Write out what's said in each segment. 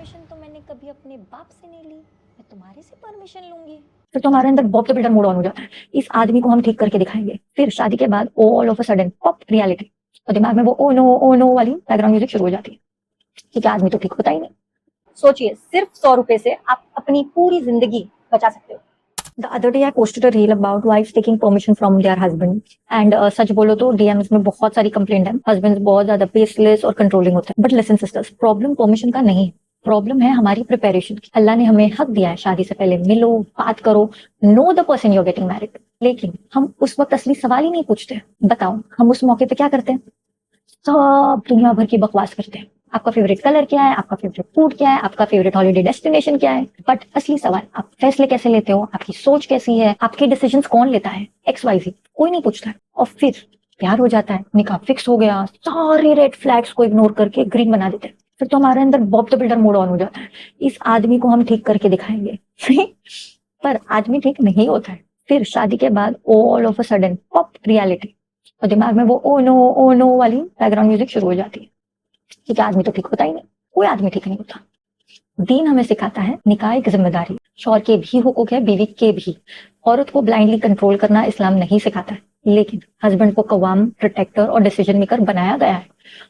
Permission तो मैंने कभी अपने बाप से नहीं ली, मैं तुम्हारे से परमिशन लूंगी। फिर तो हमारे अंदर Bob the builder mode on हो जाता है। इस आदमी को हम ठीक करके दिखाएंगे। फिर शादी के बाद all of a sudden pop reality और दिमाग में वो ओ नो वाली बैकग्राउंड म्यूजिक शुरू हो जाती है। ठीक है, आदमी तो ठीक होता ही नहीं। सोचिए, सिर्फ 100 रुपए से आप अपनी पूरी जिंदगी बचा सकते हो। The other day I posted a reel about wives taking permission from their husband and सच बोलो तो DMs में बहुत सारी कंप्लेंट है। हस्बैंड्स बहुत ज्यादा पेसलेस और कंट्रोलिंग होते हैं। But listen sisters, problem permission का नहीं है, प्रॉब्लम है हमारी प्रिपरेशन की। अल्लाह ने हमें हक दिया है शादी से पहले मिलो, बात करो, know the person you are getting married. लेकिन हम उस वक्त असली सवाल ही नहीं पूछते। बताओ हम उस मौके पे क्या करते हैं? सब दुनिया भर की बकवास करते हैं। आपका फेवरेट कलर क्या है, आपका फेवरेट फूड क्या है, आपका फेवरेट हॉलिडे डेस्टिनेशन क्या है। बट असली सवाल, आप फैसले कैसे लेते हो, आपकी सोच कैसी है, आपके डिसीजंस कौन लेता है, XYZ कोई नहीं पूछता है। और फिर प्यार हो जाता है, निकाह फिक्स हो गया, सारे रेड फ्लैग्स को इग्नोर करके ग्रीन बना देते हैं। फिर तो हमारे अंदर Bob the builder mode on हो जाता है। इस आदमी को हम ठीक करके दिखाएंगे। पर आदमी ठीक नहीं होता है। फिर शादी के बाद all of a sudden pop reality और दिमाग में वो ओ नो वाली बैकग्राउंड म्यूजिक शुरू हो जाती है। ठीक है, आदमी तो ठीक होता ही नहीं। कोई आदमी ठीक नहीं होता। दीन हमें सिखाता है निकाह एक जिम्मेदारी, शौहर के भी हुकूक है, बीवी के भी। औरत को ब्लाइंडली कंट्रोल करना इस्लाम नहीं सिखाता है, लेकिन हस्बैंड को कवाम, प्रोटेक्टर और डिसीजन मेकर बनाया गया है।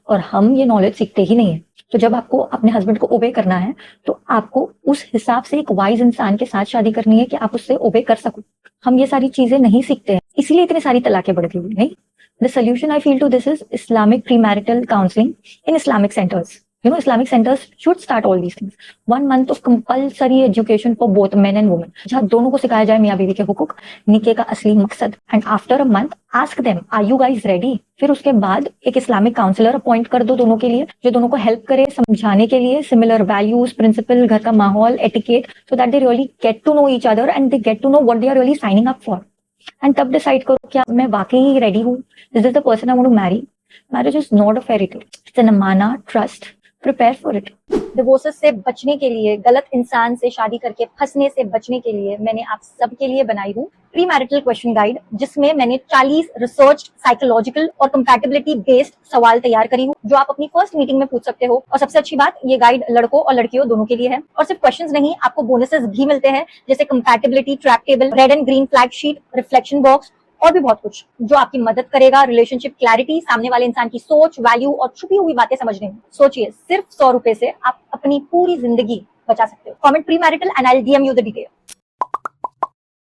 और हम ये नॉलेज सीखते ही नहीं है। तो जब आपको अपने हस्बैंड को ओबे करना है तो आपको उस हिसाब से एक वाइज इंसान के साथ शादी करनी है कि आप उससे ओबे कर सको। हम ये सारी चीजें नहीं सीखते हैं, इसीलिए इतनी सारी तलाकें बढ़ गई। नहीं, the solution I feel to this is Islamic premarital counseling in Islamic centers. You know, Islamic centers should start all these things. 1 month of compulsory education for both men and women, जहाँ दोनों को सिखाया जाए मियाँ बीवी के हुकूक, निके का असली मकसद। And after a month ask them, are you guys ready? फिर उसके बाद एक इस्लामिक काउंसलर अपॉइंट कर दो दोनों के लिए, जो दोनों को हेल्प करे समझाने के लिए सिमिलर वैल्यूज, प्रिंसिपल, घर का माहौल, etiquette, so that they really get to know each other and they get to know what they are really signing up for. And तब डिसाइड करो क्या मैं वाकई रेडी हूँ, this is the person I want to marry. Marriage is not a fairy tale, it's an अमाना, trust, prepare for it. Divorces से बचने के लिए, गलत इंसान से शादी करके फंसने से बचने के लिए मैंने आप सबके लिए बनाई हूँ प्री मैरिटल क्वेश्चन गाइड, जिसमें मैंने 40 रिसर्च, साइकोलॉजिकल और कंपैटिबिलिटी बेस्ड सवाल तैयार करी हूँ, जो आप अपनी फर्स्ट मीटिंग में पूछ सकते हो। और सबसे अच्छी बात, ये गाइड लड़कों और लड़कियों दोनों के लिए है। और सिर्फ क्वेश्चंस नहीं, आपको बोनसेस भी मिलते हैं, जैसे compatibility track table, red and green flag sheet, reflection box और भी बहुत कुछ, जो आपकी मदद करेगा रिलेशनशिप क्लैरिटी, सामने वाले इंसान की सोच, वैल्यू और छुपी हुई बातें समझने में। सोचिए, सिर्फ 100 रुपए से आप अपनी पूरी जिंदगी बचा सकते हो। Comment pre marital and I will DM you the detail.